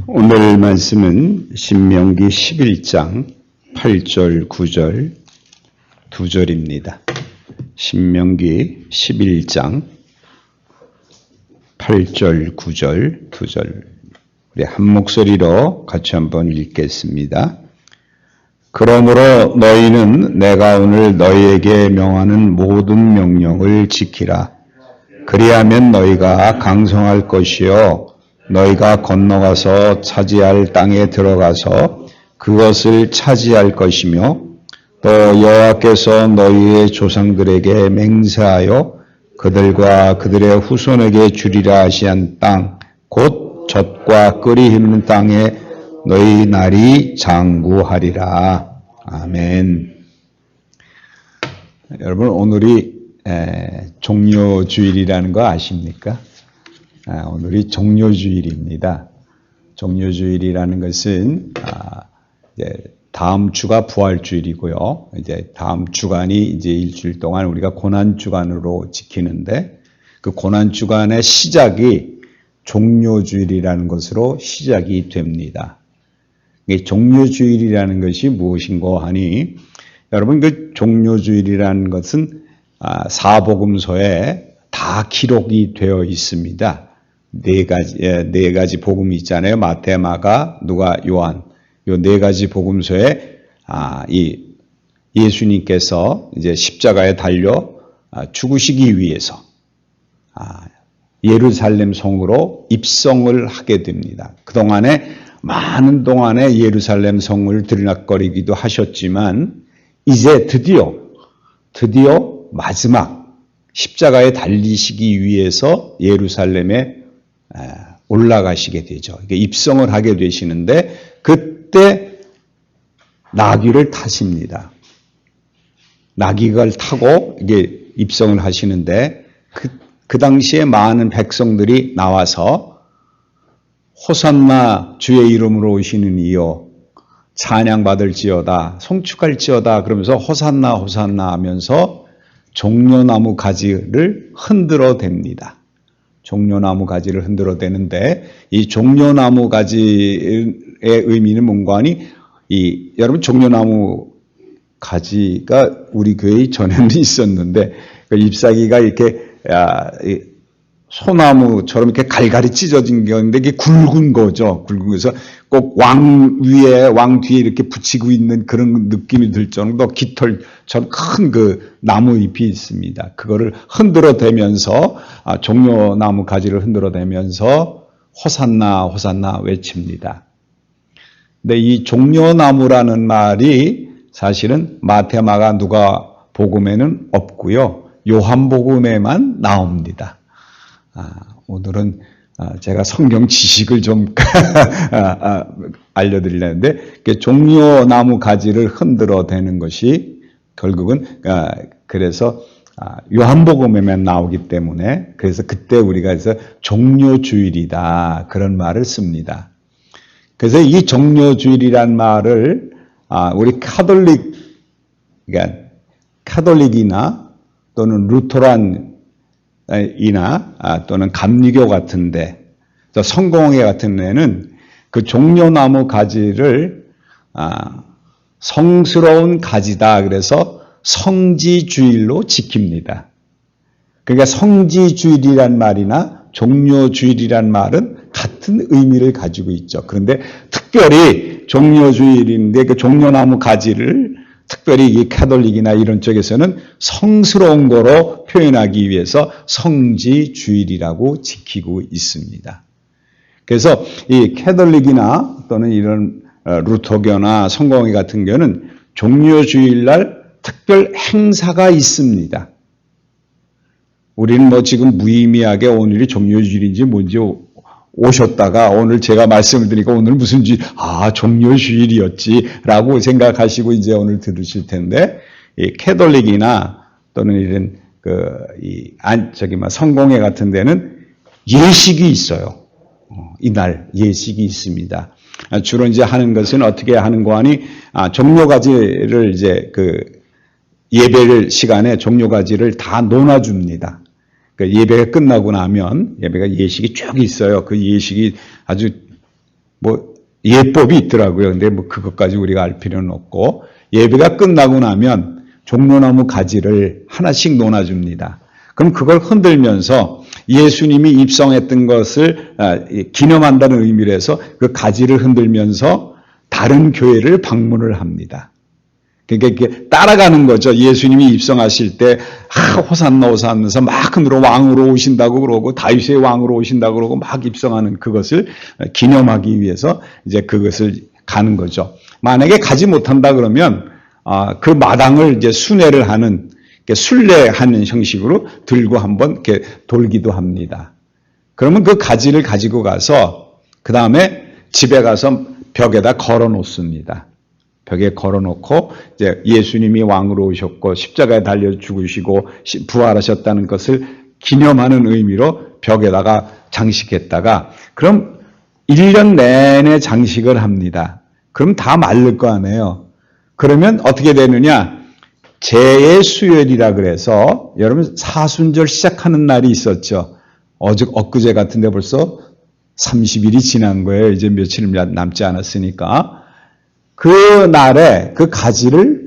오늘 말씀은 신명기 11장 8절, 9절, 2절입니다. 신명기 11장 8절, 9절, 2절. 우리 한 목소리로 같이 한번 읽겠습니다. 그러므로 너희는 내가 오늘 너희에게 명하는 모든 명령을 지키라. 그리하면 너희가 강성할 것이요 너희가 건너가서 차지할 땅에 들어가서 그것을 차지할 것이며 또 여호와께서 너희의 조상들에게 맹세하여 그들과 그들의 후손에게 주리라 하시한 땅 곧 젖과 꿀이 흐르는 땅에 너희 날이 장구하리라. 아멘. 여러분 오늘이 종료주일이라는 거 아십니까? 오늘이 종료주일입니다. 종료주일이라는 것은 이제 다음 주가 부활주일이고요. 이제 다음 주간이 이제 일주일 동안 우리가 고난주간으로 지키는데 그 고난주간의 시작이 종료주일이라는 것으로 시작이 됩니다. 이 종료주일이라는 것이 무엇인고 하니 여러분 그 종료주일이라는 것은 사복음서에 다 기록이 되어 있습니다. 네 가지 복음이 있잖아요. 마태, 마가, 누가, 요한. 요 네 가지 복음서에 이 예수님께서 이제 십자가에 달려 죽으시기 위해서 예루살렘 성으로 입성을 하게 됩니다. 그동안에 많은 동안에 예루살렘 성을 들락거리기도 하셨지만 이제 드디어 마지막 십자가에 달리시기 위해서 예루살렘에 올라가시게 되죠. 입성을 하게 되시는데 그때 나귀를 타십니다. 나귀를 타고 이게 입성을 하시는데 그 당시에 많은 백성들이 나와서 호산나 주의 이름으로 오시는 이여 찬양받을지어다 송축할지어다 그러면서 호산나 호산나 하면서 종려나무 가지를 흔들어 댑니다. 종려나무 가지를 흔들어 대는데 이 종려나무 가지의 의미는 뭔가 하니 여러분 종려나무 가지가 우리 교회에 전에는 있었는데 그 잎사귀가 이렇게 소나무처럼 이렇게 갈갈이 찢어진 건데 이게 굵은 거죠. 굵은 거서 꼭 왕 위에 왕 뒤에 이렇게 붙이고 있는 그런 느낌이 들 정도 깃털처럼 큰 그 나무 잎이 있습니다. 그거를 흔들어 대면서 종려나무 가지를 흔들어 대면서 호산나 호산나 외칩니다. 근데 이 종려나무라는 말이 사실은 마태, 마가, 누가 복음에는 없고요. 요한복음에만 나옵니다. 오늘은 제가 성경 지식을 좀 알려드리려는데 종려나무 가지를 흔들어 대는 것이 결국은 그래서 요한복음에만 나오기 때문에 그래서 그때 우리가 해서 종료주일이다 그런 말을 씁니다. 그래서 이 종료주일이란 말을 우리 카톨릭이나 또는 루터란이나 또는 감리교 같은데 성공회 같은 데는 그 종려나무 가지를 성스러운 가지다 그래서 성지주일로 지킵니다. 그러니까 성지주일이란 말이나 종료주일이란 말은 같은 의미를 가지고 있죠. 그런데 특별히 종료주일인데 그 종려나무 가지를 특별히 이 카톨릭이나 이런 쪽에서는 성스러운 거로 표현하기 위해서 성지주일이라고 지키고 있습니다. 그래서 이 카톨릭이나 또는 이런 루터교나 성공회 같은 경우는 종료주일날 특별 행사가 있습니다. 우리는 뭐 지금 무의미하게 오늘이 종료주일인지 뭔지 오셨다가 오늘 제가 말씀을 드리니까 오늘 무슨 주일, 종료주일이었지라고 생각하시고 이제 오늘 들으실 텐데, 이 캐톨릭이나 또는 이런 성공회 같은 데는 예식이 있어요. 이날 예식이 있습니다. 주로 이제 하는 것은 어떻게 하는가 하니, 종료가지를 이제 예배를 시간에 종료가지를 다 놓아줍니다. 예배가 끝나고 나면 예배가 예식이 쭉 있어요. 그 예식이 아주 뭐 예법이 있더라고요. 근데 뭐 그것까지 우리가 알 필요는 없고, 예배가 끝나고 나면 종려나무 가지를 하나씩 놓아줍니다. 그럼 그걸 흔들면서 예수님이 입성했던 것을 기념한다는 의미로 해서 그 가지를 흔들면서 다른 교회를 방문을 합니다. 그러니까 이렇게 따라가는 거죠. 예수님이 입성하실 때 호산나 호산나 하면서 막 흔들어 왕으로 오신다고 그러고 다윗의 왕으로 오신다고 그러고 막 입성하는 그것을 기념하기 위해서 이제 그것을 가는 거죠. 만약에 가지 못한다 그러면 그 마당을 이제 순회를 하는, 순례하는 형식으로 들고 한번 이렇게 돌기도 합니다. 그러면 그 가지를 가지고 가서 그 다음에 집에 가서 벽에다 걸어 놓습니다. 벽에 걸어놓고 이제 예수님이 왕으로 오셨고 십자가에 달려 죽으시고 부활하셨다는 것을 기념하는 의미로 벽에다가 장식했다가, 그럼 1년 내내 장식을 합니다. 그럼 다 마를 거 아니에요. 그러면 어떻게 되느냐? 재예수혈이라 그래서, 여러분 사순절 시작하는 날이 있었죠. 엊그제 같은데 벌써 30일이 지난 거예요. 이제 며칠 남지 않았으니까. 그 날에 그 가지를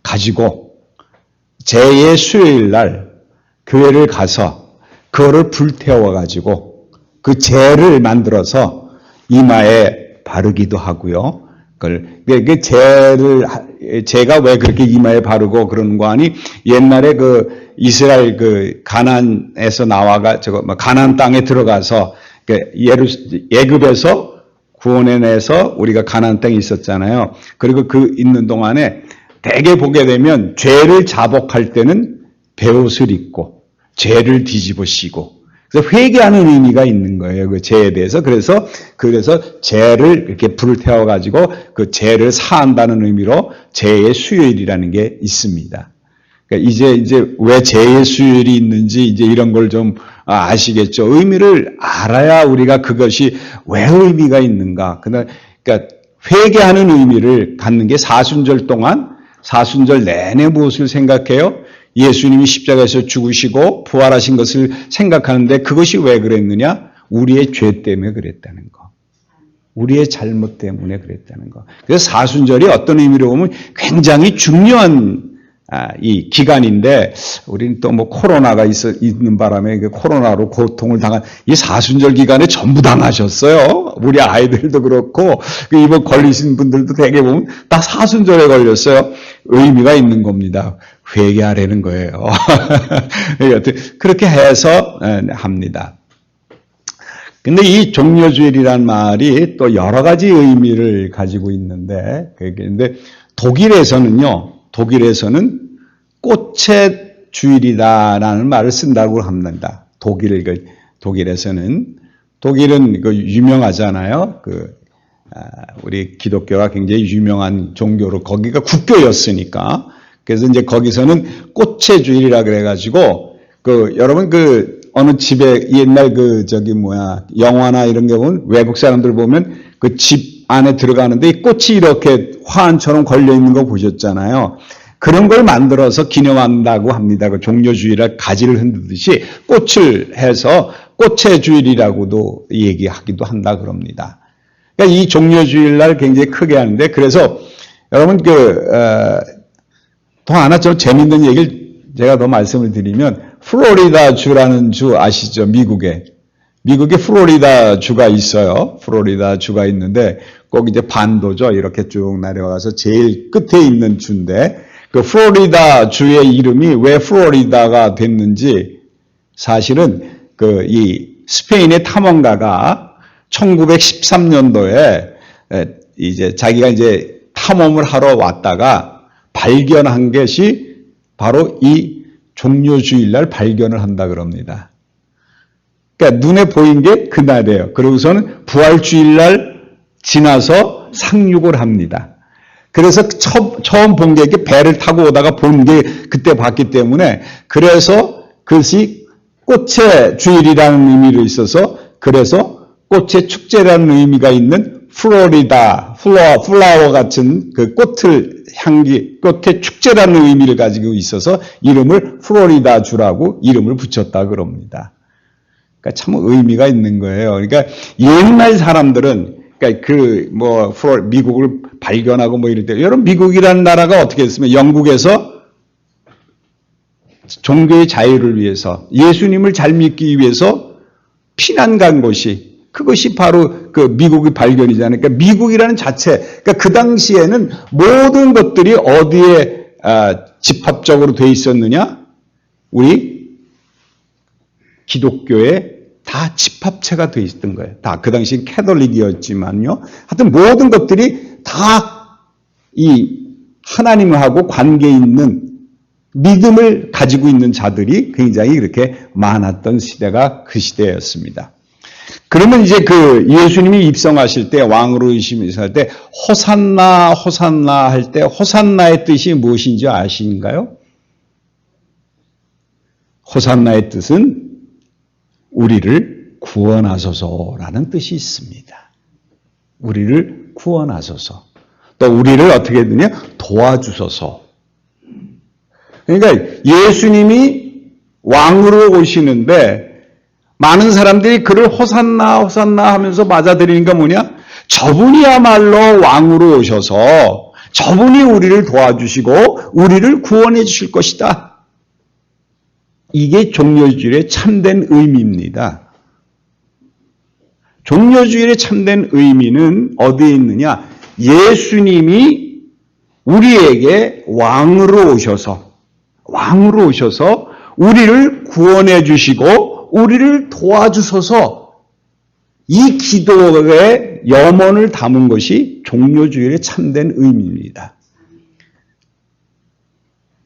가지고 재예수요일 날 교회를 가서 그거를 불태워가지고 그 재를 만들어서 이마에 바르기도 하고요. 그 재가 왜 그렇게 이마에 바르고 그러는 거 아니? 옛날에 그 이스라엘 그 가나안에서 나와가 가나안 땅에 들어가서 애굽에서 구원해내서 우리가 가나안 땅에 있었잖아요. 그리고 그 있는 동안에 대개 보게 되면 죄를 자복할 때는 베옷을 입고 죄를 뒤집어 씌고, 그래서 회개하는 의미가 있는 거예요. 그 죄에 대해서. 그래서 죄를 이렇게 불을 태워가지고 그 죄를 사한다는 의미로 죄의 수요일이라는 게 있습니다. 그러니까 이제 왜 죄의 수요일이 있는지 이제 이런 걸 좀 아시겠죠. 의미를 알아야 우리가 그것이 왜 의미가 있는가. 그러니까 회개하는 의미를 갖는 게 사순절 동안, 사순절 내내 무엇을 생각해요? 예수님이 십자가에서 죽으시고 부활하신 것을 생각하는데, 그것이 왜 그랬느냐? 우리의 죄 때문에 그랬다는 거. 우리의 잘못 때문에 그랬다는 거. 그래서 사순절이 어떤 의미로 보면 굉장히 중요한 이 기간인데, 우리는 또 뭐 코로나가 있는 바람에 그 코로나로 고통을 당한 이 사순절 기간에 전부 당하셨어요. 우리 아이들도 그렇고, 이번 걸리신 분들도 대개 보면 다 사순절에 걸렸어요. 의미가 있는 겁니다. 회개하라는 거예요. 그렇게 해서 합니다. 근데 이 종려주일이란 말이 또 여러 가지 의미를 가지고 있는데, 근데 독일에서는 꽃의 주일이다라는 말을 쓴다고 합니다. 독일은 유명하잖아요. 우리 기독교가 굉장히 유명한 종교로, 거기가 국교였으니까. 그래서 이제 거기서는 꽃의 주일이라 그래가지고, 여러분 어느 집에 옛날 영화나 이런 게 보면, 외국 사람들 보면 그 집 안에 들어가는데 이 꽃이 이렇게 화환처럼 걸려있는 거 보셨잖아요. 그런 걸 만들어서 기념한다고 합니다. 그 종려주일에 가지를 흔들듯이 꽃을 해서 꽃의 주일이라고도 얘기하기도 한다 그럽니다. 그러니까 이 종려주일 날 굉장히 크게 하는데, 그래서 여러분 또 하나 좀 재밌는 얘기를 제가 더 말씀을 드리면, 플로리다 주라는 주 아시죠? 미국에 플로리다 주가 있어요. 플로리다 주가 있는데 꼭 이제 반도죠. 이렇게 쭉 내려가서 제일 끝에 있는 주인데, 그 플로리다 주의 이름이 왜 플로리다가 됐는지, 사실은 이 스페인의 탐험가가 1913년도에 이제 자기가 이제 탐험을 하러 왔다가 발견한 것이 바로 이 종려주일날 발견을 한다 그럽니다. 그러니까 눈에 보인 게 그날이에요. 그러고서는 부활주일날 지나서 상륙을 합니다. 그래서 처음 본 게 배를 타고 오다가 본 게 그때 봤기 때문에, 그래서 그것이 꽃의 주일이라는 의미로 있어서, 그래서 꽃의 축제라는 의미가 있는 플로리다, 플라워 같은 그 꽃의 축제라는 의미를 가지고 있어서 이름을 플로리다 주라고 이름을 붙였다 그럽니다. 그러니까 참 의미가 있는 거예요. 그러니까 옛날 사람들은 그러니까 미국을 발견하고 뭐 이럴 때, 여러분 미국이라는 나라가 어떻게 했으면 영국에서 종교의 자유를 위해서 예수님을 잘 믿기 위해서 피난 간 곳이 그것이 바로 그 미국의 발견이잖아요. 그러니까 미국이라는 자체, 그러니까 그 당시에는 모든 것들이 어디에 집합적으로 돼 있었느냐? 우리 기독교에 다 집합체가 돼 있었던 거예요. 다 그 당시 캐톨릭이었지만요. 하여튼 모든 것들이 다 이 하나님하고 관계 있는 믿음을 가지고 있는 자들이 굉장히 그렇게 많았던 시대가 그 시대였습니다. 그러면 이제 그 예수님이 입성하실 때, 왕으로 임하실 때 호산나 호산나 할 때 호산나의 뜻이 무엇인지 아시는가요? 호산나의 뜻은 우리를 구원하소서라는 뜻이 있습니다. 우리를 구원하소서. 또 우리를 어떻게 해드냐? 도와주소서. 그러니까 예수님이 왕으로 오시는데 많은 사람들이 그를 호산나 호산나 하면서 맞아들이니까 뭐냐? 저분이야말로 왕으로 오셔서 저분이 우리를 도와주시고 우리를 구원해 주실 것이다. 이게 종려주일의 참된 의미입니다. 종려주일의 참된 의미는 어디에 있느냐? 예수님이 우리에게 왕으로 오셔서 우리를 구원해 주시고 우리를 도와주셔서 이 기도의 염원을 담은 것이 종려주일의 참된 의미입니다.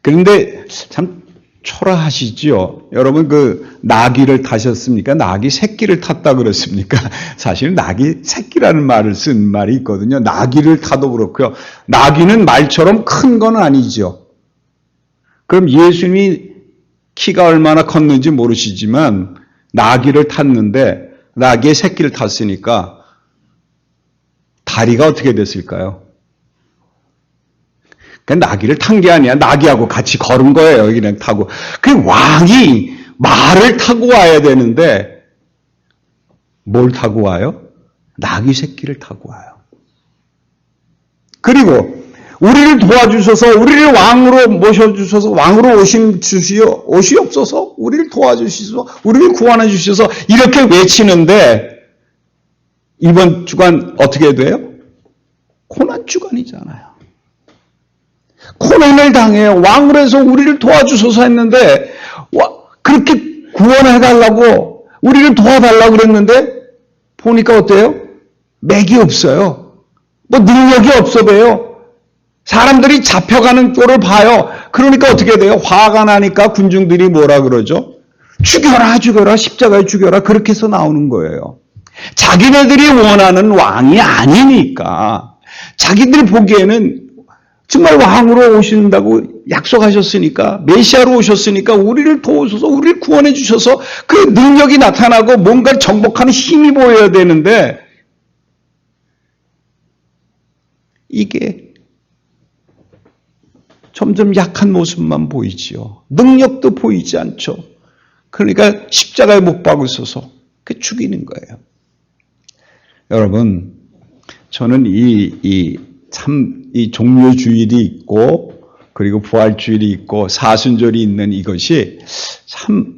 그런데 참 초라하시죠? 여러분 그 나귀를 타셨습니까? 나귀 새끼를 탔다 그랬습니까? 사실 나귀 새끼라는 말을 쓴 말이 있거든요. 나귀를 타도 그렇고요. 나귀는 말처럼 큰 건 아니죠. 그럼 예수님이 키가 얼마나 컸는지 모르시지만 나귀를 탔는데 나귀의 새끼를 탔으니까 다리가 어떻게 됐을까요? 그러니까 나귀를 탄 게 아니야. 나귀하고 같이 걸은 거예요. 그냥 타고. 그 왕이 말을 타고 와야 되는데 뭘 타고 와요? 나귀 새끼를 타고 와요. 그리고 우리를 도와주셔서 우리를 왕으로 모셔주셔서 왕으로 오시옵소서 우리를 도와주시소 우리를 구원해 주셔서 이렇게 외치는데 이번 주간 어떻게 돼요? 고난주간이잖아요. 고난을 당해요. 왕으로 해서 우리를 도와주소서 했는데 그렇게 구원해달라고 우리를 도와달라고 그랬는데 보니까 어때요? 맥이 없어요. 뭐 능력이 없어 보여요. 사람들이 잡혀가는 꼴을 봐요. 그러니까 어떻게 돼요? 화가 나니까 군중들이 뭐라 그러죠? 죽여라 죽여라 십자가에 죽여라 그렇게 해서 나오는 거예요. 자기네들이 원하는 왕이 아니니까 자기들이 보기에는 정말 왕으로 오신다고 약속하셨으니까 메시아로 오셨으니까 우리를 도우셔서 우리를 구원해 주셔서 그 능력이 나타나고 뭔가를 정복하는 힘이 보여야 되는데 이게 점점 약한 모습만 보이지요. 능력도 보이지 않죠. 그러니까 십자가에 못 박으셔서 그 죽이는 거예요. 여러분, 저는 이 종료주일이 있고 그리고 부활주일이 있고 사순절이 있는 이것이 참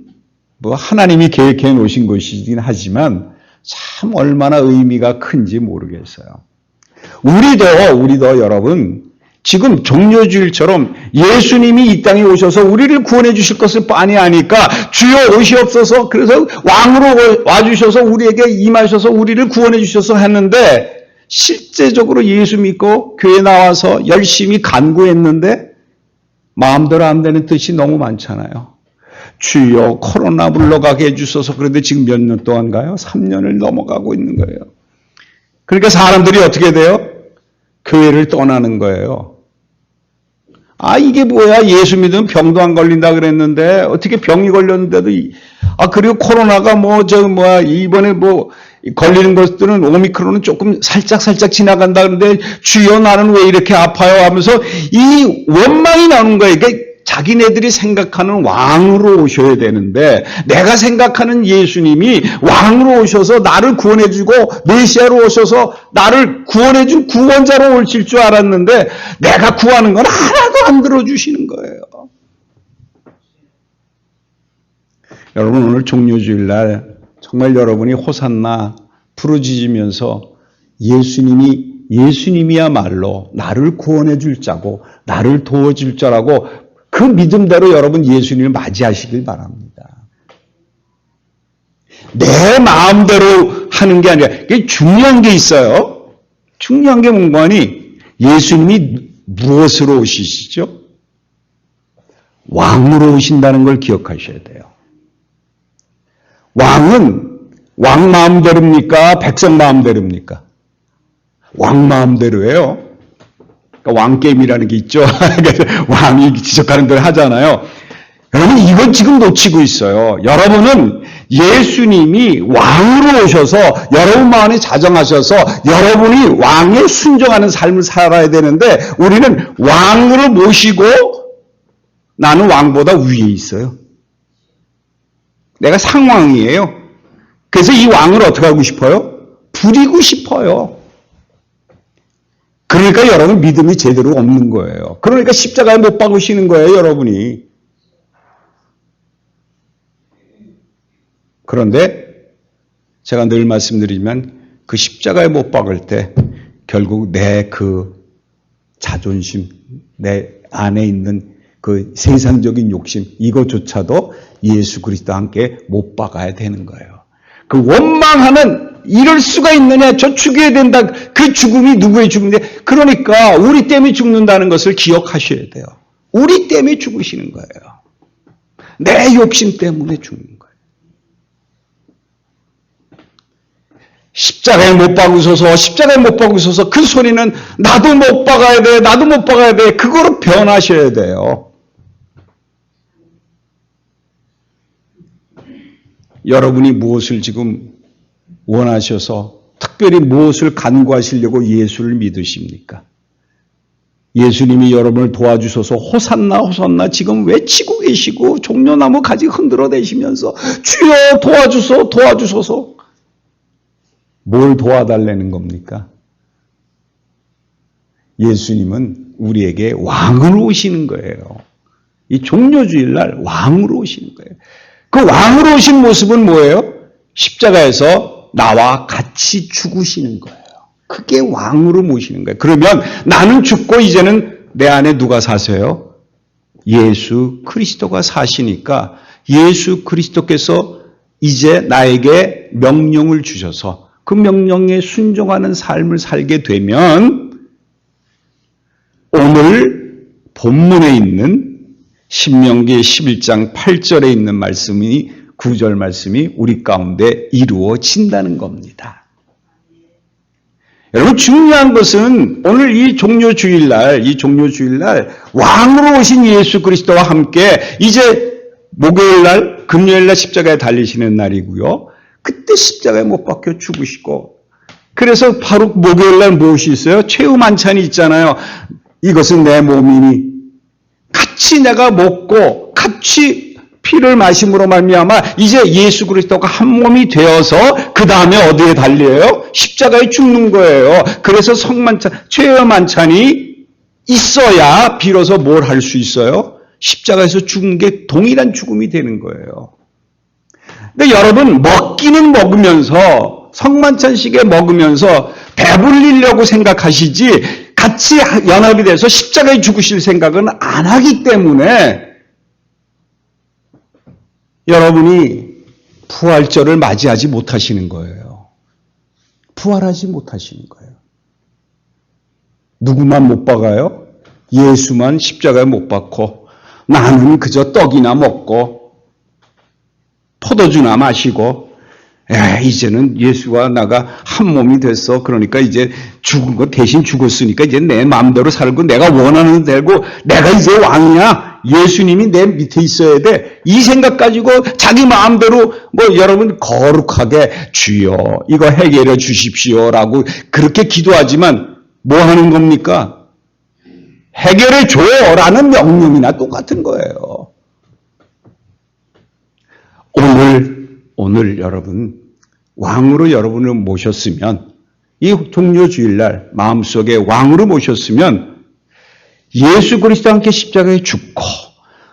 뭐 하나님이 계획해 놓으신 것이긴 하지만 참 얼마나 의미가 큰지 모르겠어요. 우리도 여러분 지금 종료주일처럼 예수님이 이 땅에 오셔서 우리를 구원해 주실 것을 뻔히 아니까 주여 오시옵소서 그래서 왕으로 와주셔서 우리에게 임하셔서 우리를 구원해 주셔서 했는데 실제적으로 예수 믿고 교회 나와서 열심히 간구했는데 마음대로 안 되는 뜻이 너무 많잖아요. 주여 코로나 물러가게 해주셔서 그런데 지금 몇 년 동안 가요? 3년을 넘어가고 있는 거예요. 그러니까 사람들이 어떻게 돼요? 교회를 떠나는 거예요. 아 이게 뭐야? 예수 믿으면 병도 안 걸린다 그랬는데 어떻게 병이 걸렸는데도 그리고 코로나가 이번에 걸리는 것들은 오미크론은 조금 살짝 지나간다 그러는데 주여 나는 왜 이렇게 아파요 하면서 이 원망이 나오는 거예요. 이게 자기네들이 생각하는 왕으로 오셔야 되는데 내가 생각하는 예수님이 왕으로 오셔서 나를 구원해주고 메시아로 오셔서 나를 구원해준 구원자로 오실 줄 알았는데 내가 구하는 건 하나도 안 들어주시는 거예요. 여러분 오늘 종료주일날 정말 여러분이 호산나 부르짖으면서 예수님이야말로 나를 구원해 줄 자고 나를 도와줄 자라고 그 믿음대로 여러분 예수님을 맞이하시길 바랍니다. 내 마음대로 하는 게 아니라 이게 중요한 게 있어요. 중요한 게 뭔가니 예수님이 무엇으로 오시시죠? 왕으로 오신다는 걸 기억하셔야 돼요. 왕은 왕 마음대로입니까? 백성 마음대로입니까? 왕 마음대로예요. 그러니까 왕게임이라는 게 있죠. 왕이 지적하는 대로 하잖아요. 여러분 이건 지금 놓치고 있어요. 여러분은 예수님이 왕으로 오셔서 여러분 마음에 자정하셔서 여러분이 왕에 순종하는 삶을 살아야 되는데 우리는 왕으로 모시고 나는 왕보다 위에 있어요. 내가 상왕이에요. 그래서 이 왕을 어떻게 하고 싶어요? 부리고 싶어요. 그러니까 여러분 믿음이 제대로 없는 거예요. 그러니까 십자가에 못 박으시는 거예요, 여러분이. 그런데 제가 늘 말씀드리지만 그 십자가에 못 박을 때 결국 내 그 자존심, 내 안에 있는 그 세상적인 욕심 이거조차도 예수 그리스도와 함께 못 박아야 되는 거예요. 그 원망하는 이럴 수가 있느냐 저 죽여야 된다 그 죽음이 누구의 죽음인데 그러니까 우리 때문에 죽는다는 것을 기억하셔야 돼요. 우리 때문에 죽으시는 거예요. 내 욕심 때문에 죽는 거예요. 십자가에 못 박으셔서 십자가에 못 박으셔서 그 소리는 나도 못 박아야 돼 나도 못 박아야 돼 그거로 변하셔야 돼요. 여러분이 무엇을 지금 원하셔서 특별히 무엇을 간구하시려고 예수를 믿으십니까? 예수님이 여러분을 도와주셔서 호산나 호산나 지금 외치고 계시고 종려나무 가지 흔들어대시면서 주여 도와주소서 뭘 도와달라는 겁니까? 예수님은 우리에게 왕으로 오시는 거예요. 이 종료주일날 왕으로 오시는 거예요. 그 왕으로 오신 모습은 뭐예요? 십자가에서 나와 같이 죽으시는 거예요. 그게 왕으로 모시는 거예요. 그러면 나는 죽고 이제는 내 안에 누가 사세요? 예수 그리스도가 사시니까 예수 그리스도께서 이제 나에게 명령을 주셔서 그 명령에 순종하는 삶을 살게 되면 오늘 본문에 있는 신명기 11장 8절에 있는 말씀이 9절 말씀이 우리 가운데 이루어진다는 겁니다. 여러분 중요한 것은 오늘 이 종료주일날 왕으로 오신 예수 그리스도와 함께 이제 목요일날 금요일날 십자가에 달리시는 날이고요. 그때 십자가에 못 박혀 죽으시고 그래서 바로 목요일날 무엇이 있어요? 최후 만찬이 있잖아요. 이것은 내 몸이니 같이 내가 먹고 같이 피를 마심으로 말미암아 이제 예수 그리스도가 한 몸이 되어서 그 다음에 어디에 달려요? 십자가에 죽는 거예요. 그래서 성만찬, 최후 만찬이 있어야 비로소 뭘 할 수 있어요? 십자가에서 죽은 게 동일한 죽음이 되는 거예요. 근데 여러분 먹기는 먹으면서 성만찬식에 먹으면서 배불리려고 생각하시지 같이 연합이 돼서 십자가에 죽으실 생각은 안 하기 때문에 여러분이 부활절을 맞이하지 못하시는 거예요. 부활하지 못하시는 거예요. 누구만 못 박아요? 예수만 십자가에 못 박고 나는 그저 떡이나 먹고 포도주나 마시고 이제는 예수와 나가 한 몸이 됐어. 그러니까 이제 죽은 거 대신 죽었으니까 이제 내 마음대로 살고 내가 원하는 대로 내가 이제 왕이야. 예수님이 내 밑에 있어야 돼. 이 생각 가지고 자기 마음대로 여러분 거룩하게 주여 이거 해결해 주십시오라고 그렇게 기도하지만 뭐 하는 겁니까? 해결해 줘라는 명령이나 똑같은 거예요. 오늘 여러분 왕으로 여러분을 모셨으면 이 종료주일날 마음속에 왕으로 모셨으면 예수 그리스도와 함께 십자가에 죽고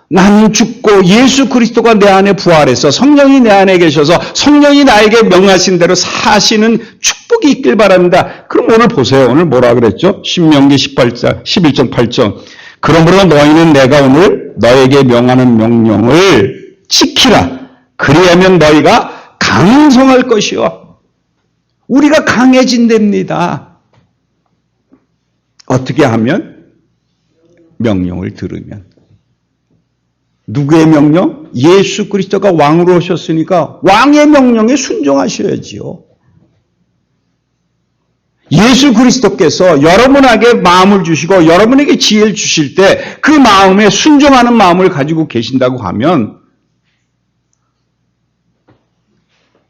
나는 죽고 예수 그리스도가 내 안에 부활해서 성령이 내 안에 계셔서 성령이 나에게 명하신 대로 사시는 축복이 있길 바랍니다. 그럼 오늘 보세요. 오늘 뭐라 그랬죠? 신명기 11장 8절. 그러므로 너희는 내가 오늘 너에게 명하는 명령을 지키라. 그리하면 너희가 강성할 것이요. 우리가 강해진답니다. 어떻게 하면? 명령을 들으면. 누구의 명령? 예수 그리스도가 왕으로 오셨으니까 왕의 명령에 순종하셔야지요. 예수 그리스도께서 여러분에게 마음을 주시고 여러분에게 지혜를 주실 때 그 마음에 순종하는 마음을 가지고 계신다고 하면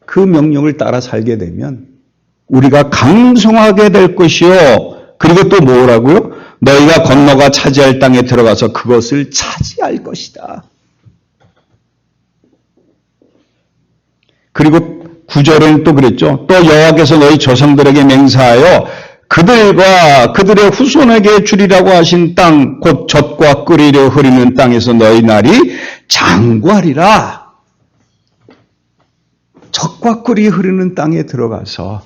그 명령을 따라 살게 되면 우리가 강성하게 될 것이요. 그리고 또 뭐라고요? 너희가 건너가 차지할 땅에 들어가서 그것을 차지할 것이다. 그리고 9절에는 또 그랬죠. 또 여호와께서 너희 조상들에게 맹세하여 그들과 그들의 후손에게 주리라고 하신 땅, 곧 젖과 끓이려 흐리는 땅에서 너희 날이 장구하리라. 젖과 꿀이 흐르는 땅에 들어가서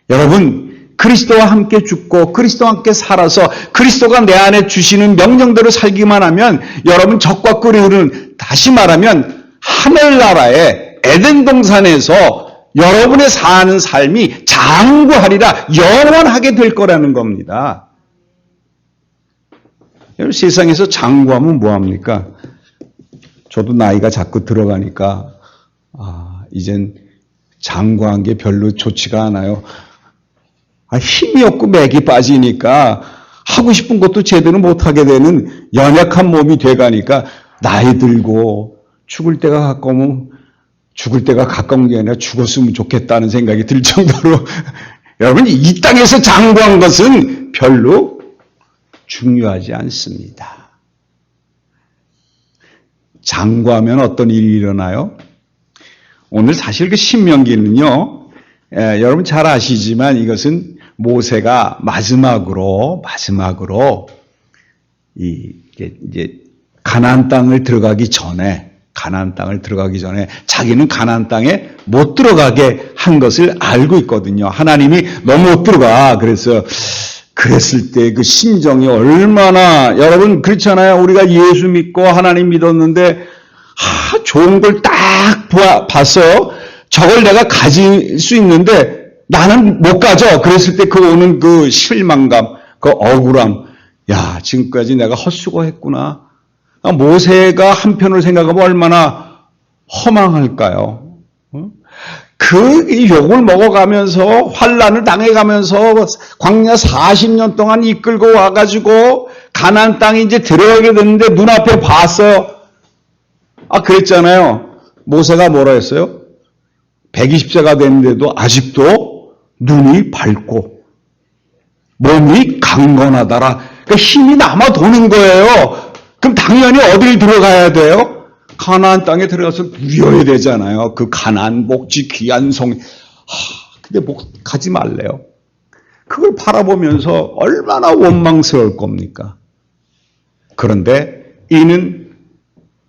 여러분 그리스도와 함께 죽고 그리스도와 함께 살아서 그리스도가 내 안에 주시는 명령대로 살기만 하면 여러분 젖과 꿀이 흐르는, 다시 말하면 하늘나라의 에덴 동산에서 여러분의 사는 삶이 장구하리라, 영원하게 될 거라는 겁니다. 여러분 세상에서 장구하면 뭐합니까? 저도 나이가 자꾸 들어가니까 이젠 장구한 게 별로 좋지가 않아요. 힘이 없고 맥이 빠지니까 하고 싶은 것도 제대로 못하게 되는 연약한 몸이 돼가니까 나이 들고 죽을 때가 가까우면 죽을 때가 가까운 게 아니라 죽었으면 좋겠다는 생각이 들 정도로 여러분 이 땅에서 장구한 것은 별로 중요하지 않습니다. 장구하면 어떤 일이 일어나요? 오늘 사실 그 신명기는요, 여러분 잘 아시지만 이것은 모세가 마지막으로 이제 가나안 땅을 들어가기 전에 자기는 가나안 땅에 못 들어가게 한 것을 알고 있거든요. 하나님이 너무 못 들어가. 그랬을 때 그 심정이 얼마나, 여러분 그렇잖아요. 우리가 예수 믿고 하나님 믿었는데 좋은 걸 딱 봤어요. 저걸 내가 가질 수 있는데 나는 못 가져. 그랬을 때 그 오는 그 실망감, 그 억울함. 야, 지금까지 내가 헛수고했구나. 모세가 한편으로 생각하면 얼마나 허망할까요? 그 욕을 먹어가면서 환란을 당해가면서 광야 40년 동안 이끌고 와가지고 가나안 땅에 이제 들어가게 됐는데 눈앞에 봤어요. 그랬잖아요. 모세가 뭐라 했어요? 120세가 됐는데도 아직도 눈이 밝고 몸이 강건하다라. 그러니까 힘이 남아 도는 거예요. 그럼 당연히 어디를 들어가야 돼요? 가나안 땅에 들어가서 누려야 되잖아요. 그 가나안 복지 귀한 성. 근데 가지 말래요. 그걸 바라보면서 얼마나 원망스러울 겁니까? 그런데 이는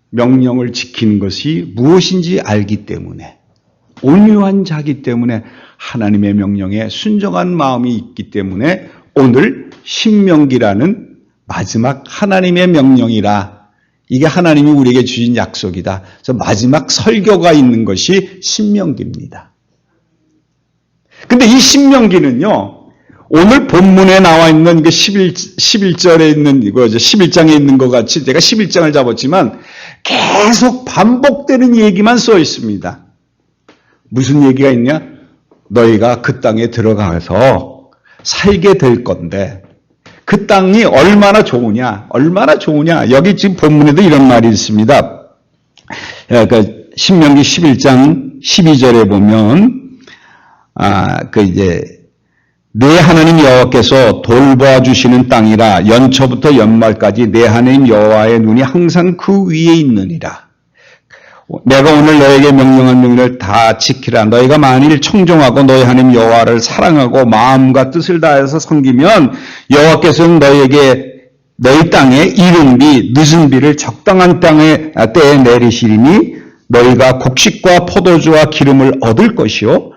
명령을 지키는 것이 무엇인지 알기 때문에, 온유한 자기 때문에, 하나님의 명령에 순종한 마음이 있기 때문에 오늘 신명기라는 마지막 하나님의 명령이라, 이게 하나님이 우리에게 주신 약속이다. 그래서 마지막 설교가 있는 것이 신명기입니다. 근데 이 신명기는요, 오늘 본문에 나와 있는 그 11절에 있는 이거죠. 11장에 있는 것 같이 제가 11장을 잡았지만 계속 반복되는 얘기만 써 있습니다. 무슨 얘기가 있냐? 너희가 그 땅에 들어가서 살게 될 건데 그 땅이 얼마나 좋으냐? 여기 지금 본문에도 이런 말이 있습니다. 그러니까 신명기 11장 12절에 보면 내 하나님 여호와께서 돌봐주시는 땅이라 연초부터 연말까지 내 하나님 여호와의 눈이 항상 그 위에 있느니라. 내가 오늘 너에게 명령한 명령을 다 지키라. 너희가 만일 청종하고 너희 하나님 여호와를 사랑하고 마음과 뜻을 다해서 섬기면 여호와께서는 너희에게 너희 땅에 이른 비 늦은 비를 적당한 때에 내리시리니 너희가 곡식과 포도주와 기름을 얻을 것이요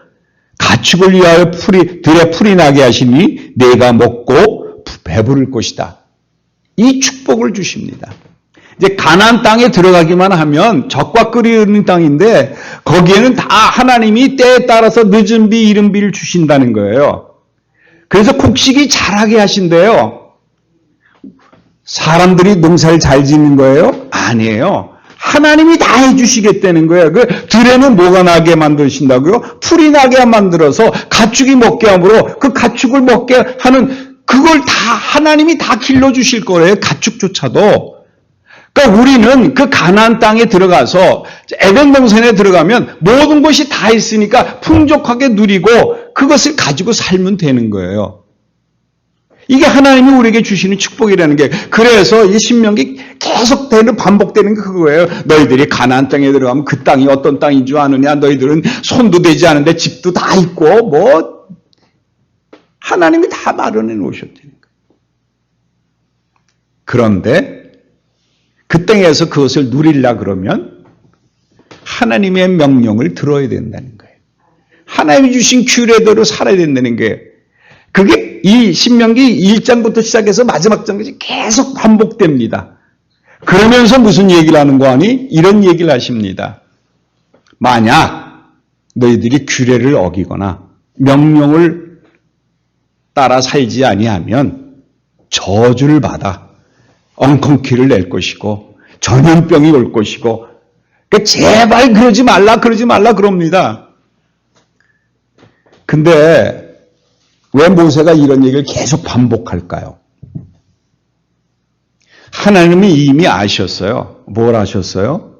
가축을 위하여 들에 풀이 나게 하시니 내가 먹고 배부를 것이다. 이 축복을 주십니다. 이제 가나안 땅에 들어가기만 하면 젖과 꿀이 흐르는 땅인데 거기에는 다 하나님이 때에 따라서 늦은 비, 이른 비를 주신다는 거예요. 그래서 곡식이 자라게 하신대요. 사람들이 농사를 잘 짓는 거예요? 아니에요. 하나님이 다 해주시겠다는 거예요. 그 들에는 뭐가 나게 만드신다고요? 풀이 나게 만들어서 가축이 먹게 함으로 그 가축을 먹게 하는 그걸 다 하나님이 다 길러주실 거예요. 가축조차도. 그러니까 우리는 그 가나안 땅에 들어가서 에덴 동산에 들어가면 모든 것이 다 있으니까 풍족하게 누리고 그것을 가지고 살면 되는 거예요. 이게 하나님이 우리에게 주시는 축복이라는 게 그래서 이 신명기 계속 반복되는 게 그거예요. 너희들이 가나안 땅에 들어가면 그 땅이 어떤 땅인 줄 아느냐? 너희들은 손도 되지 않은데 집도 다 있고 뭐 하나님이 다 마련해 놓으셨다는 거예요. 그런데 그 땅에서 그것을 누리려 그러면 하나님의 명령을 들어야 된다는 거예요. 하나님이 주신 규례대로 살아야 된다는 게 그게 이 신명기 1장부터 시작해서 마지막 장까지 계속 반복됩니다. 그러면서 무슨 얘기를 하는 거 아니? 이런 얘기를 하십니다. 만약 너희들이 규례를 어기거나 명령을 따라 살지 아니하면 저주를 받아 엉겅퀴를 낼 것이고 전염병이 올 것이고 그러니까 제발 그러지 말라 그럽니다. 근데 왜 모세가 이런 얘기를 계속 반복할까요? 하나님이 이미 아셨어요. 뭘 아셨어요?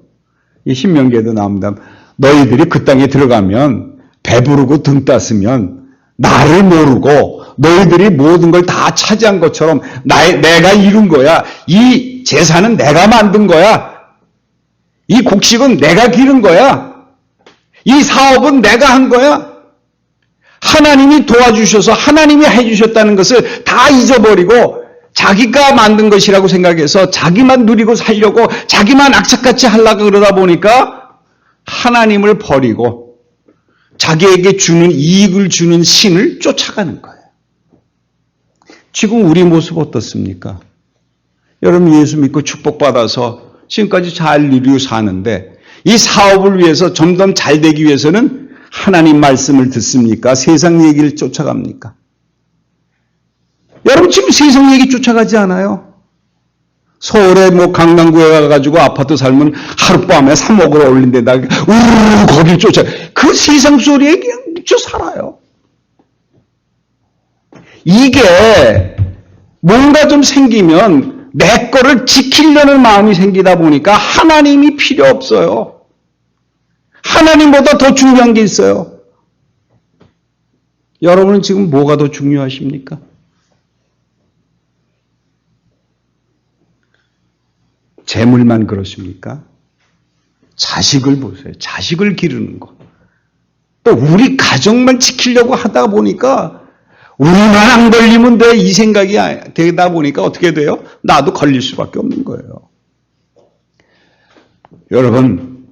이 신명기에도 나옵니다. 너희들이 그 땅에 들어가면 배부르고 등 땄으면 나를 모르고 너희들이 모든 걸 다 차지한 것처럼 내가 이룬 거야. 이 제사는 내가 만든 거야. 이 곡식은 내가 기른 거야. 이 사업은 내가 한 거야. 하나님이 도와주셔서 하나님이 해주셨다는 것을 다 잊어버리고 자기가 만든 것이라고 생각해서 자기만 누리고 살려고 자기만 악착같이 하려고 그러다 보니까 하나님을 버리고 자기에게 주는 이익을 주는 신을 쫓아가는 거예요. 지금 우리 모습 어떻습니까? 여러분 예수 믿고 축복받아서 지금까지 잘 누리고 사는데 이 사업을 위해서 점점 잘 되기 위해서는 하나님 말씀을 듣습니까? 세상 얘기를 쫓아갑니까? 여러분 지금 세상 얘기 쫓아가지 않아요? 서울에 강남구에 가가지고 아파트 살면 하룻밤에 3억을 올린 데다가 거길 쫓아 그 세상 소리에 그냥 미쳐 살아요. 이게 뭔가 좀 생기면 내 거를 지키려는 마음이 생기다 보니까 하나님이 필요 없어요. 하나님보다 더 중요한 게 있어요. 여러분은 지금 뭐가 더 중요하십니까? 재물만 그렇습니까? 자식을 보세요. 자식을 기르는 거. 또 우리 가정만 지키려고 하다 보니까 우리만 안 걸리면 돼 이 생각이 되다 보니까 어떻게 돼요? 나도 걸릴 수밖에 없는 거예요. 여러분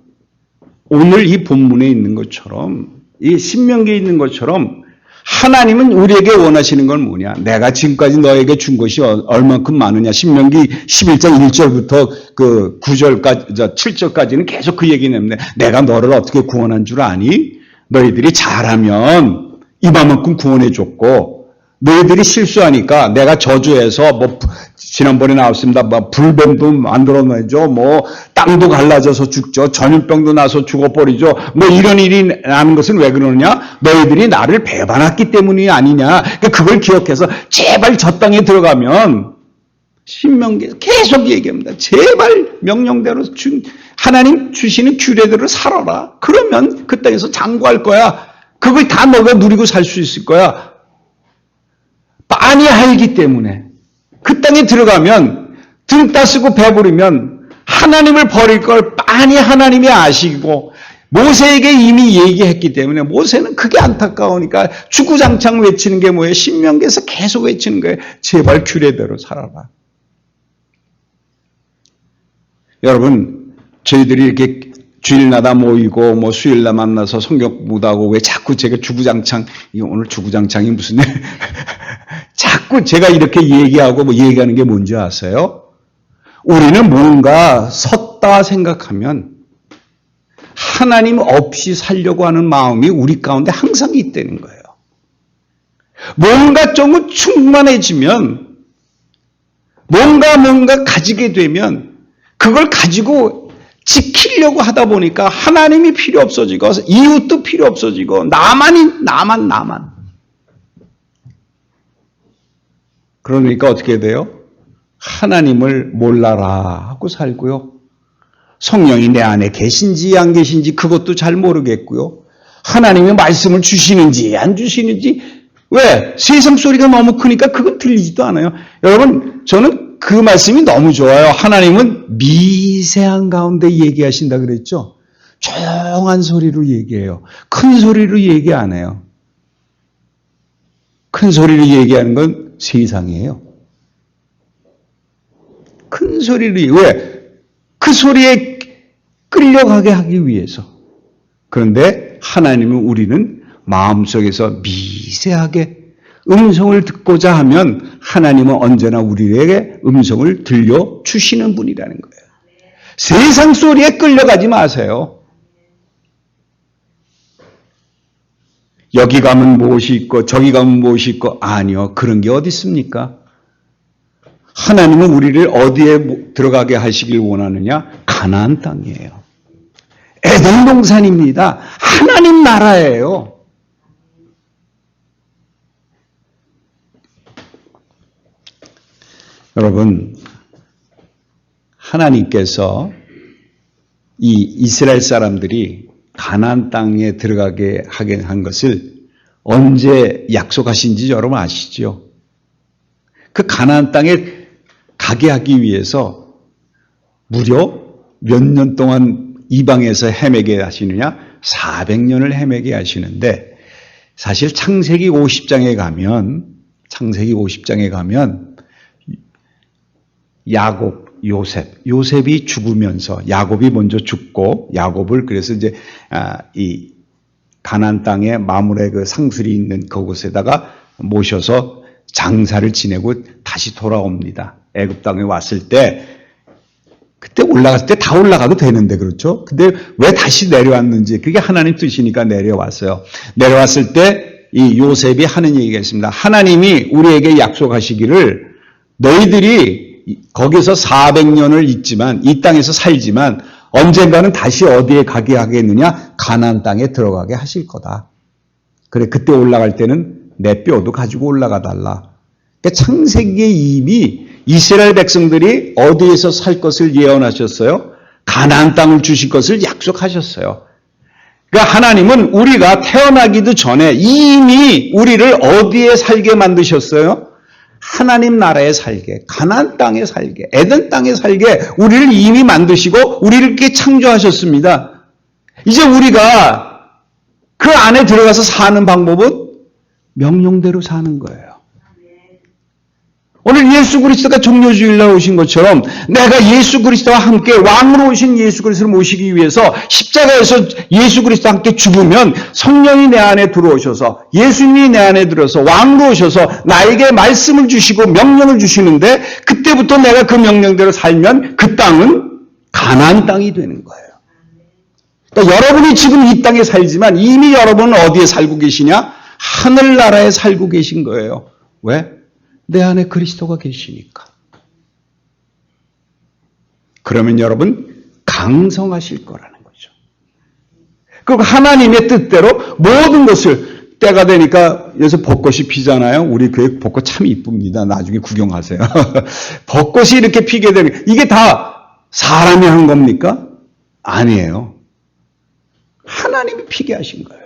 오늘 이 본문에 있는 것처럼 이 신명기에 있는 것처럼 하나님은 우리에게 원하시는 건 뭐냐? 내가 지금까지 너에게 준 것이 얼만큼 많으냐? 신명기 11장 1절부터 그 9절까지 7절까지는 계속 그 얘기 내는데 내가 너를 어떻게 구원한 줄 아니? 너희들이 잘하면 이만큼 구원해 줬고 너희들이 실수하니까 내가 저주해서 지난번에 나왔습니다. 불뱀도 만들어내죠. 땅도 갈라져서 죽죠. 전염병도 나서 죽어버리죠. 이런 일이 나는 것은 왜 그러느냐? 너희들이 나를 배반했기 때문이 아니냐. 그걸 기억해서 제발 저 땅에 들어가면 신명기 계속 얘기합니다. 제발 명령대로 하나님 주시는 규례대로 살아라. 그러면 그 땅에서 장구할 거야. 그걸 다 너가 누리고 살 수 있을 거야. 빤히 알기 때문에 그 땅에 들어가면 등 따쓰고 배부르면 하나님을 버릴 걸 빤히 하나님이 아시고 모세에게 이미 얘기했기 때문에 모세는 그게 안타까우니까 주구장창 외치는 게 뭐예요? 신명기에서 계속 외치는 거예요. 제발 규례대로 살아라. 여러분, 저희들이 이렇게 주일마다 모이고 뭐 수요일날 만나서 성경 공부하고 왜 자꾸 제가 주구장창, 오늘 주구장창이 무슨 자꾸 제가 이렇게 얘기하고 뭐 얘기하는 게 뭔지 아세요? 우리는 뭔가 섰다 생각하면 하나님 없이 살려고 하는 마음이 우리 가운데 항상 있다는 거예요. 뭔가 좀 충만해지면 뭔가 가지게 되면 그걸 가지고 지키려고 하다 보니까 하나님이 필요 없어지고 이웃도 필요 없어지고 나만. 그러니까 어떻게 돼요? 하나님을 몰라라 하고 살고요. 성령이 내 안에 계신지 안 계신지 그것도 잘 모르겠고요. 하나님의 말씀을 주시는지 안 주시는지 왜? 세상 소리가 너무 크니까 그건 들리지도 않아요. 여러분, 저는 그 말씀이 너무 좋아요. 하나님은 미세한 가운데 얘기하신다 그랬죠? 조용한 소리로 얘기해요. 큰 소리로 얘기 안 해요. 큰 소리로 얘기하는 건 세상이에요. 큰 소리로 왜? 그 소리에 끌려가게 하기 위해서. 그런데 하나님은 우리는 마음속에서 미세하게 음성을 듣고자 하면 하나님은 언제나 우리에게 음성을 들려주시는 분이라는 거예요. 세상 소리에 끌려가지 마세요. 여기 가면 무엇이 있고 저기 가면 무엇이 있고 아니요. 그런 게 어디 있습니까? 하나님은 우리를 어디에 들어가게 하시길 원하느냐? 가나안 땅이에요. 에덴 동산입니다. 하나님 나라예요. 여러분, 하나님께서 이 이스라엘 사람들이 가나안 땅에 들어가게 하게 한 것을 언제 약속하신지 여러분 아시죠? 그 가나안 땅에 가게 하기 위해서 무려 몇 년 동안 이방에서 헤매게 하시느냐? 400년을 헤매게 하시는데 사실 창세기 50장에 가면 야곱, 요셉이 죽으면서 야곱이 먼저 죽고 야곱을 그래서 이제 이 가나안 땅에 마물의 그 상술이 있는 그곳에다가 모셔서 장사를 지내고 다시 돌아옵니다. 애굽 땅에 왔을 때 그때 올라갔을 때 다 올라가도 되는데 그렇죠? 근데 왜 다시 내려왔는지 그게 하나님 뜻이니까 내려왔어요. 내려왔을 때 이 요셉이 하는 얘기가 있습니다. 하나님이 우리에게 약속하시기를 너희들이 거기서 400년을 있지만 이 땅에서 살지만 언젠가는 다시 어디에 가게 하겠느냐? 가나안 땅에 들어가게 하실 거다. 그래 그때 올라갈 때는 내 뼈도 가지고 올라가 달라. 그러니까 창세기에 이미 이스라엘 백성들이 어디에서 살 것을 예언하셨어요? 가나안 땅을 주실 것을 약속하셨어요. 그러니까 하나님은 우리가 태어나기도 전에 이미 우리를 어디에 살게 만드셨어요? 하나님 나라에 살게, 가나안 땅에 살게, 에덴 땅에 살게 우리를 이미 만드시고 우리를 이렇게 창조하셨습니다. 이제 우리가 그 안에 들어가서 사는 방법은 명령대로 사는 거예요. 오늘 예수 그리스도가 종려주일날 오신 것처럼 내가 예수 그리스도와 함께 왕으로 오신 예수 그리스도를 모시기 위해서 십자가에서 예수 그리스도와 함께 죽으면 성령이 내 안에 들어오셔서 예수님이 내 안에 들어서 왕으로 오셔서 나에게 말씀을 주시고 명령을 주시는데 그때부터 내가 그 명령대로 살면 그 땅은 가나안 땅이 되는 거예요. 그러니까 여러분이 지금 이 땅에 살지만 이미 여러분은 어디에 살고 계시냐? 하늘나라에 살고 계신 거예요. 왜? 내 안에 그리스도가 계시니까. 그러면 여러분 강성하실 거라는 거죠. 그리고 하나님의 뜻대로 모든 것을 때가 되니까 여기서 벚꽃이 피잖아요. 우리 교회 벚꽃 참 이쁩니다. 나중에 구경하세요. 벚꽃이 이렇게 피게 되는 이게 다 사람이 한 겁니까? 아니에요. 하나님이 피게 하신 거예요.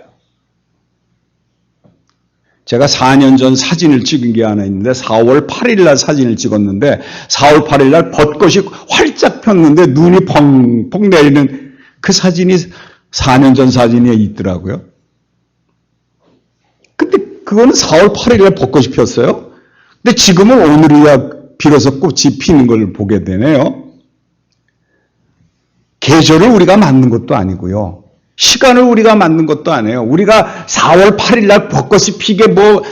제가 4년 전 사진을 찍은 게 하나 있는데 4월 8일 날 사진을 찍었는데 4월 8일 날 벚꽃이 활짝 폈는데 눈이 펑펑 내리는 그 사진이 4년 전 사진에 있더라고요. 근데 그거는 4월 8일 날 벚꽃이 폈어요. 근데 지금은 오늘이야 비로소 꽃이 피는 걸 보게 되네요. 계절을 우리가 맞는 것도 아니고요. 시간을 우리가 맞는 것도 아니에요. 우리가 4월 8일 날 벚꽃이 피게 뭐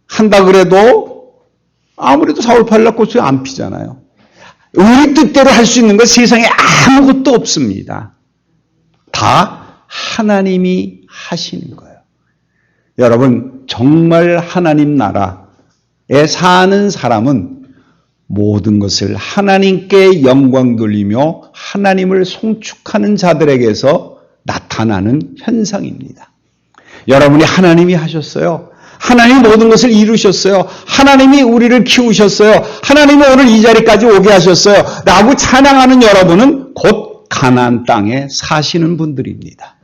한다 그래도 아무래도 4월 8일 날 꽃이 안 피잖아요. 우리 뜻대로 할 수 있는 건 세상에 아무것도 없습니다. 다 하나님이 하시는 거예요. 여러분, 정말 하나님 나라에 사는 사람은 모든 것을 하나님께 영광 돌리며 하나님을 송축하는 자들에게서 나타나는 현상입니다. 여러분이 하나님이 하셨어요. 하나님이 모든 것을 이루셨어요. 하나님이 우리를 키우셨어요. 하나님이 오늘 이 자리까지 오게 하셨어요. 라고 찬양하는 여러분은 곧 가나안 땅에 사시는 분들입니다.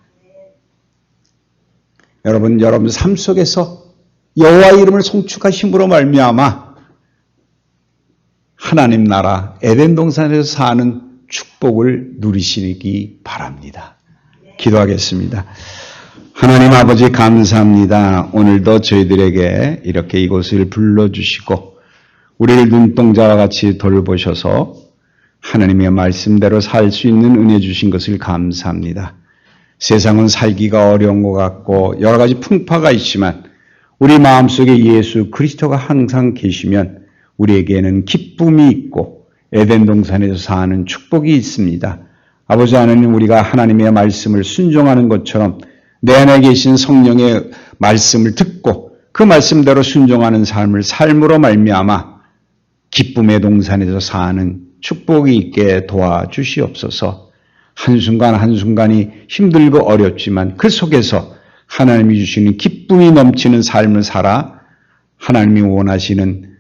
여러분 삶 속에서 여호와의 이름을 송축하심으로 말미암아 하나님 나라 에덴 동산에서 사는 축복을 누리시기 바랍니다. 기도하겠습니다. 하나님 아버지 감사합니다. 오늘도 저희들에게 이렇게 이곳을 불러주시고 우리를 눈동자와 같이 돌보셔서 하나님의 말씀대로 살 수 있는 은혜 주신 것을 감사합니다. 세상은 살기가 어려운 것 같고 여러 가지 풍파가 있지만 우리 마음속에 예수 그리스도가 항상 계시면 우리에게는 기쁨이 있고 에덴 동산에서 사는 축복이 있습니다. 아버지 하나님, 우리가 하나님의 말씀을 순종하는 것처럼 내 안에 계신 성령의 말씀을 듣고 그 말씀대로 순종하는 삶으로 말미암아 기쁨의 동산에서 사는 축복이 있게 도와주시옵소서. 한순간 한순간이 힘들고 어렵지만 그 속에서 하나님이 주시는 기쁨이 넘치는 삶을 살아 하나님이 원하시는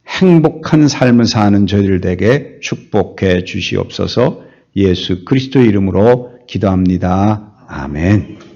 행복한 삶을 사는 저희들에게 축복해 주시옵소서. 예수 그리스도의 이름으로 기도합니다. 아멘.